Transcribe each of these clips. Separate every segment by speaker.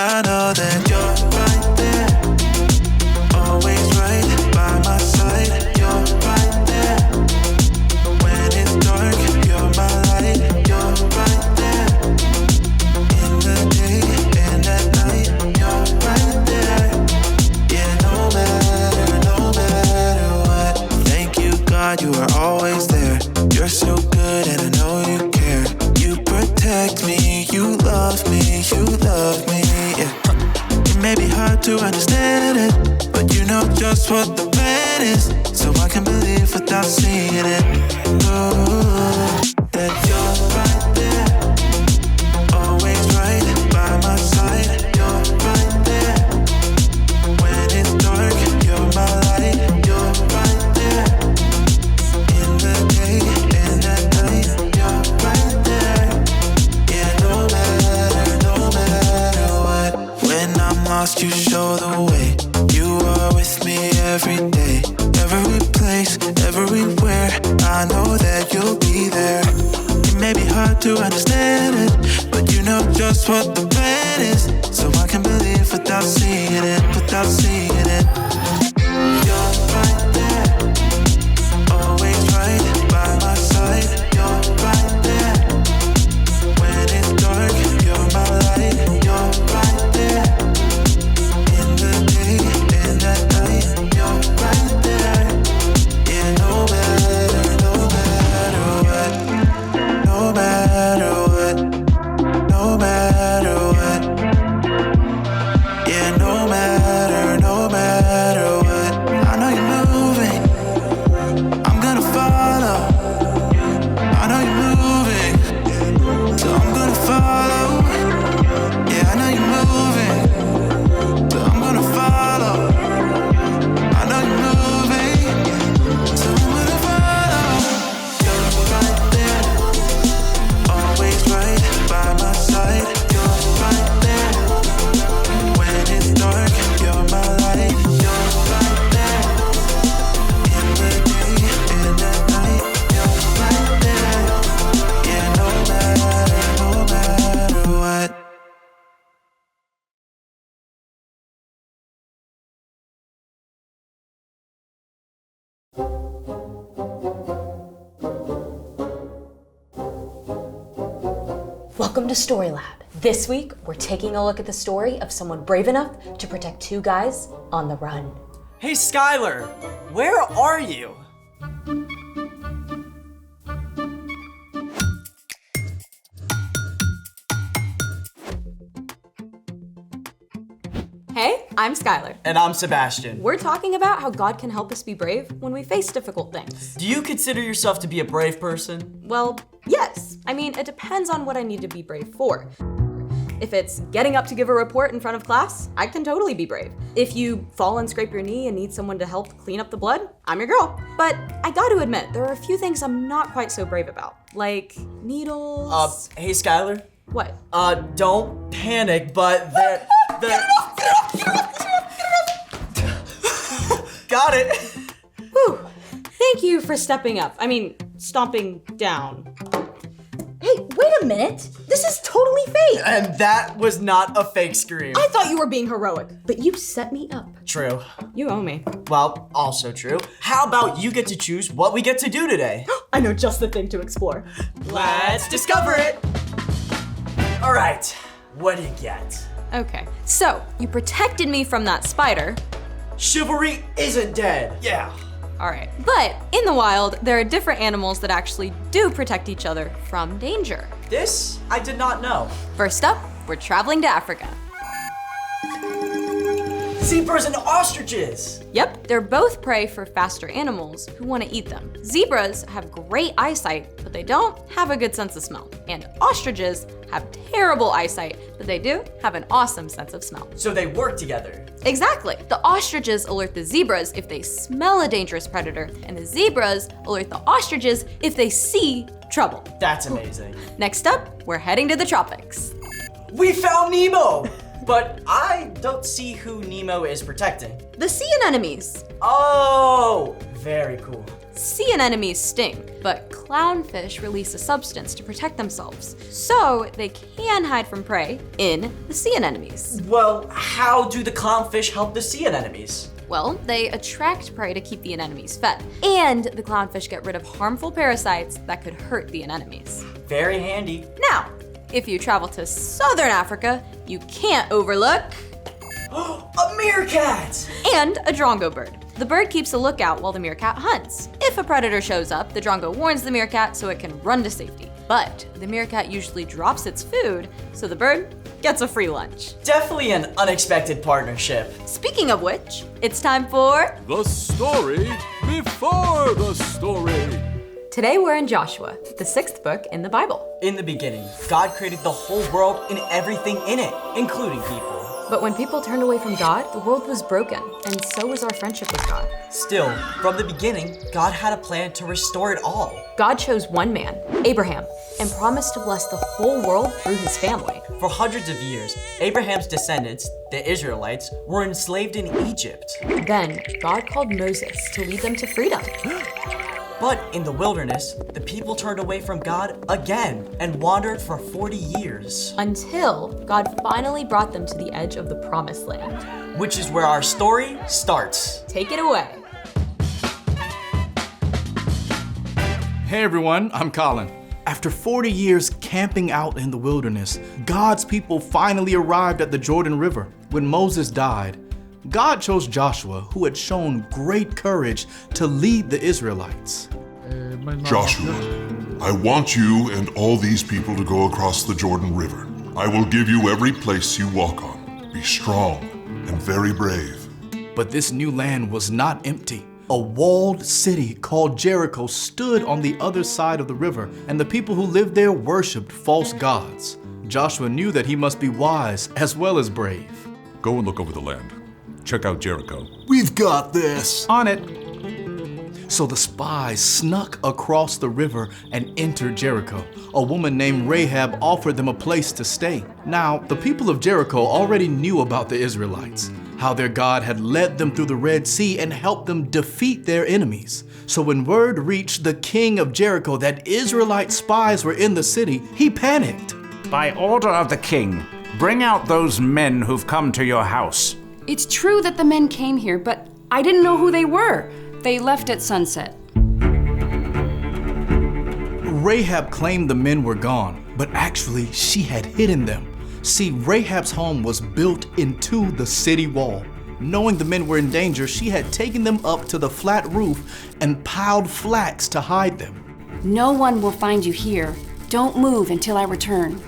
Speaker 1: I know that you're right there, always right by my side. You're right there, when it's dark, you're my light. You're right there, in the day and at night. You're right there, yeah, no matter what. Thank you, God, you are always there. You're so good and I know you care. You protect me, you love me, yeah. It may be hard to understand it, but you know just what the plan is, so I can believe without seeing it. Oh, that you're right there, always right by my side. You're right there, when it's dark, you're my light. You're right there, in the day and at night. You're right there, yeah, no matter what. When I'm lost, you show the way. You are with me every day, every place, everywhere. I know that you'll be there. It may be hard to understand it, but you know just what the plan is, so I can believe without seeing it, You're right there, always right by my side. You're right there, when it's dark, you're my light. You're right there, in the day and at night. You're right there, yeah, no matter what, no matter what, no matter what, yeah, no matter what. I know you're moving, I'm gonna follow. I know you're moving, so I'm gonna follow. Yeah, I know you're moving, so I'm gonna follow. I know you're moving, so I'm gonna follow. You're right there, always right by my side. You're right there, when it's dark, you're my light. You're right there, in the day and at night. You're right there, yeah, no matter what.
Speaker 2: Welcome to Story Lab. This week, we're taking a look at the story of someone brave enough to protect two guys on the run.
Speaker 3: Hey, Skylar, where are you?
Speaker 2: Hey, I'm Skylar.
Speaker 3: And I'm Sebastian.
Speaker 2: We're talking about how God can help us be brave when we face difficult things.
Speaker 3: Do you consider yourself to be a brave person?
Speaker 2: Well, yes. I mean, it depends on what I need to be brave for. If it's getting up to give a report in front of class, I can totally be brave. If you fall and scrape your knee and need someone to help clean up the blood, I'm your girl. But I gotta admit, there are a few things I'm not quite so brave about, like needles.
Speaker 3: Hey, Skylar?
Speaker 2: What?
Speaker 3: Don't panic, but
Speaker 2: Get
Speaker 3: Got it.
Speaker 2: Whew. Thank you for stepping up. I mean, stomping down.
Speaker 4: Hey, wait a minute. This is totally fake.
Speaker 3: And that was not a fake scream.
Speaker 2: I thought you were being heroic.
Speaker 4: But you set me up.
Speaker 3: True.
Speaker 2: You owe me.
Speaker 3: Well, also true. How about you get to choose what we get to do today?
Speaker 2: I know just the thing to explore.
Speaker 3: Let's discover it. All right, what do you get?
Speaker 2: Okay, so you protected me from that spider.
Speaker 3: Chivalry isn't dead. Yeah.
Speaker 2: All right, but in the wild, there are different animals that actually do protect each other from danger.
Speaker 3: This I did not know.
Speaker 2: First up, we're traveling to Africa.
Speaker 3: Zebras and ostriches.
Speaker 2: Yep, they're both prey for faster animals who want to eat them. Zebras have great eyesight, but they don't have a good sense of smell. And ostriches have terrible eyesight, but they do have an awesome sense of smell.
Speaker 3: So they work together.
Speaker 2: Exactly. The ostriches alert the zebras if they smell a dangerous predator, and the zebras alert the ostriches if they see trouble.
Speaker 3: That's amazing.
Speaker 2: Next up, we're heading to the tropics.
Speaker 3: We found Nemo! But I don't see who Nemo is protecting.
Speaker 2: The sea anemones.
Speaker 3: Oh, very cool.
Speaker 2: Sea anemones sting, but clownfish release a substance to protect themselves, so they can hide from prey in the sea anemones.
Speaker 3: Well, how do the clownfish help the sea anemones?
Speaker 2: Well, they attract prey to keep the anemones fed, and the clownfish get rid of harmful parasites that could hurt the anemones.
Speaker 3: Very handy.
Speaker 2: Now, if you travel to southern Africa, you can't overlook
Speaker 3: A meerkat!
Speaker 2: and a drongo bird. The bird keeps a lookout while the meerkat hunts. If a predator shows up, the drongo warns the meerkat so it can run to safety. But the meerkat usually drops its food, so the bird gets a free lunch.
Speaker 3: Definitely an unexpected partnership.
Speaker 2: Speaking of which, it's time for
Speaker 5: The story before the story.
Speaker 2: Today we're in Joshua, the 6th book in the Bible.
Speaker 3: In the beginning, God created the whole world and everything in it, including people.
Speaker 2: But when people turned away from God, the world was broken, and so was our friendship with God.
Speaker 3: Still, from the beginning, God had a plan to restore it all.
Speaker 2: God chose one man, Abraham, and promised to bless the whole world through his family.
Speaker 3: For hundreds of years, Abraham's descendants, the Israelites, were enslaved in Egypt.
Speaker 2: Then, God called Moses to lead them to freedom.
Speaker 3: But in the wilderness, the people turned away from God again and wandered for 40 years.
Speaker 2: Until God finally brought them to the edge of the promised land.
Speaker 3: Which is where our story starts.
Speaker 2: Take it away.
Speaker 6: Hey everyone, I'm Colin. After 40 years camping out in the wilderness, God's people finally arrived at the Jordan River. When Moses died, God chose Joshua, who had shown great courage, to lead the Israelites.
Speaker 7: Joshua, I want you and all these people to go across the Jordan River. I will give you every place you walk on. Be strong and very brave.
Speaker 6: But this new land was not empty. A walled city called Jericho stood on the other side of the river, and the people who lived there worshipped false gods. Joshua knew that he must be wise as well as brave.
Speaker 5: Go and look over the land. Check out Jericho.
Speaker 7: We've got this.
Speaker 6: On it. So the spies snuck across the river and entered Jericho. A woman named Rahab offered them a place to stay. Now, the people of Jericho already knew about the Israelites, how their God had led them through the Red Sea and helped them defeat their enemies. So when word reached the king of Jericho that Israelite spies were in the city, he panicked.
Speaker 8: By order of the king, bring out those men who've come to your house.
Speaker 9: It's true that the men came here, but I didn't know who they were. They left at sunset.
Speaker 6: Rahab claimed the men were gone, but actually she had hidden them. See, Rahab's home was built into the city wall. Knowing the men were in danger, she had taken them up to the flat roof and piled flax to hide them.
Speaker 9: No one will find you here. Don't move until I return.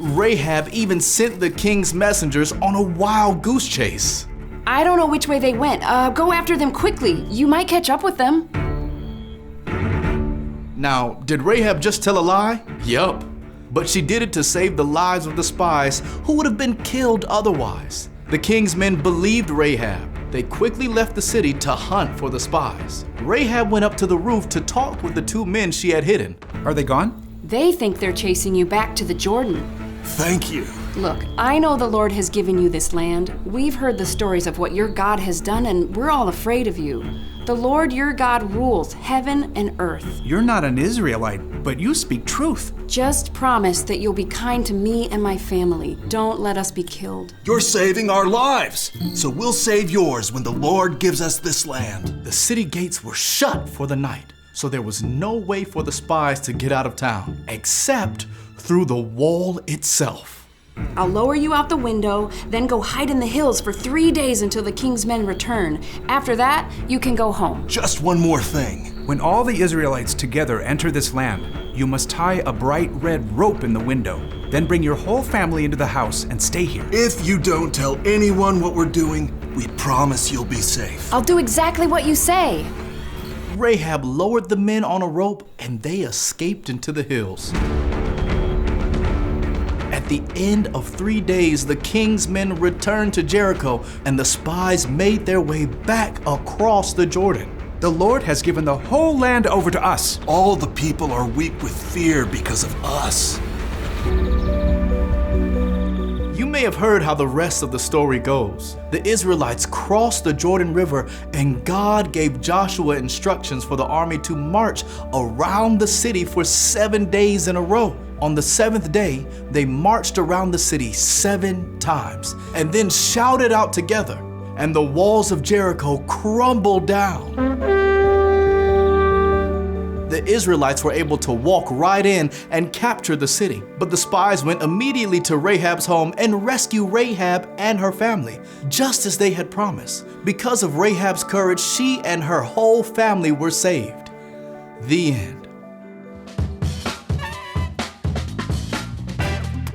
Speaker 6: Rahab even sent the king's messengers on a wild goose chase.
Speaker 9: I don't know which way they went. Go after them quickly. You might catch up with them.
Speaker 6: Now, did Rahab just tell a lie? Yup. But she did it to save the lives of the spies who would have been killed otherwise. The king's men believed Rahab. They quickly left the city to hunt for the spies. Rahab went up to the roof to talk with the two men she had hidden.
Speaker 8: Are they gone?
Speaker 9: They think they're chasing you back to the Jordan.
Speaker 7: Thank you.
Speaker 9: Look, I know the Lord has given you this land. We've heard the stories of what your God has done, and we're all afraid of you. The Lord your God rules heaven and earth.
Speaker 8: You're not an Israelite, but you speak truth.
Speaker 9: Just promise that you'll be kind to me and my family. Don't let us be killed.
Speaker 7: You're saving our lives, so we'll save yours when the Lord gives us this land.
Speaker 6: The city gates were shut for the night, so there was no way for the spies to get out of town, except through the wall itself.
Speaker 9: I'll lower you out the window, then go hide in the hills for 3 days until the king's men return. After that, you can go home.
Speaker 7: Just one more thing.
Speaker 8: When all the Israelites together enter this land, you must tie a bright red rope in the window. Then bring your whole family into the house and stay here.
Speaker 7: If you don't tell anyone what we're doing, we promise you'll be safe.
Speaker 9: I'll do exactly what you say.
Speaker 6: Rahab lowered the men on a rope and they escaped into the hills. At the end of 3 days, the king's men returned to Jericho and the spies made their way back across the Jordan.
Speaker 8: The Lord has given the whole land over to us.
Speaker 7: All the people are weak with fear because of us.
Speaker 6: You may may have heard how the rest of the story goes. The Israelites crossed the Jordan River, and God gave Joshua instructions for the army to march around the city for 7 days in a row. On the 7th day, they marched around the city 7 times and then shouted out together, and the walls of Jericho crumbled down. The Israelites were able to walk right in and capture the city. But the spies went immediately to Rahab's home and rescued Rahab and her family, just as they had promised. Because of Rahab's courage, she and her whole family were saved. The end.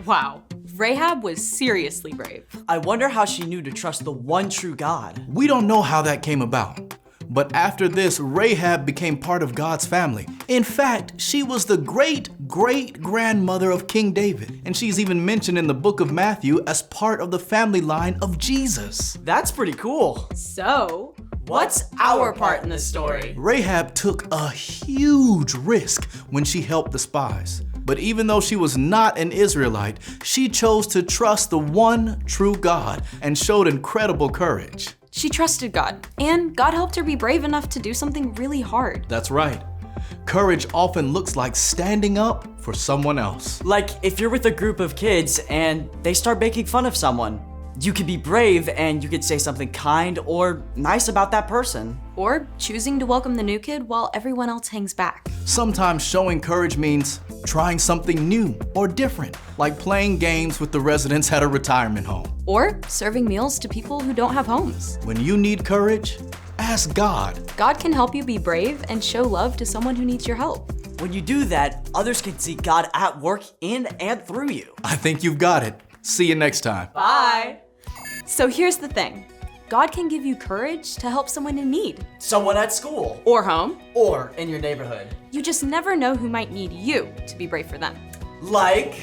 Speaker 2: Wow. Rahab was seriously brave.
Speaker 3: I wonder how she knew to trust the one true God.
Speaker 6: We don't know how that came about. But after this, Rahab became part of God's family. In fact, she was the great-great-grandmother of King David, and she's even mentioned in the book of Matthew as part of the family line of Jesus.
Speaker 3: That's pretty cool.
Speaker 2: So, what's our part in the story?
Speaker 6: Rahab took a huge risk when she helped the spies. But even though she was not an Israelite, she chose to trust the one true God and showed incredible courage.
Speaker 2: She trusted God, and God helped her be brave enough to do something really hard.
Speaker 6: That's right. Courage often looks like standing up for someone else.
Speaker 3: Like if you're with a group of kids and they start making fun of someone, you could be brave and you could say something kind or nice about that person.
Speaker 2: Or choosing to welcome the new kid while everyone else hangs back.
Speaker 6: Sometimes showing courage means trying something new or different, like playing games with the residents at a retirement home.
Speaker 2: Or serving meals to people who don't have homes.
Speaker 6: When you need courage, ask God.
Speaker 2: God can help you be brave and show love to someone who needs your help.
Speaker 3: When you do that, others can see God at work in and through you.
Speaker 6: I think you've got it. See you next time.
Speaker 2: Bye. So here's the thing. God can give you courage to help someone in need.
Speaker 3: Someone at school.
Speaker 2: Or home.
Speaker 3: Or in your neighborhood.
Speaker 2: You just never know who might need you to be brave for them.
Speaker 3: Like?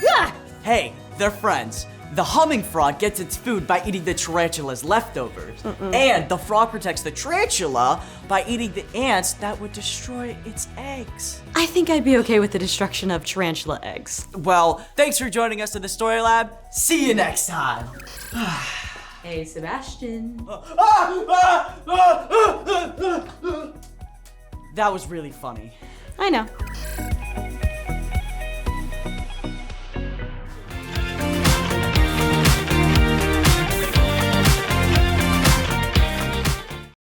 Speaker 3: Yeah. Hey, they're friends. The humming frog gets its food by eating the tarantula's leftovers. And the frog protects the tarantula by eating the ants that would destroy its eggs.
Speaker 2: I think I'd be okay with the destruction of tarantula eggs.
Speaker 3: Well, thanks for joining us in the Story Lab. See you next time.
Speaker 2: Hey, Sebastian.
Speaker 3: That was really funny.
Speaker 2: I know.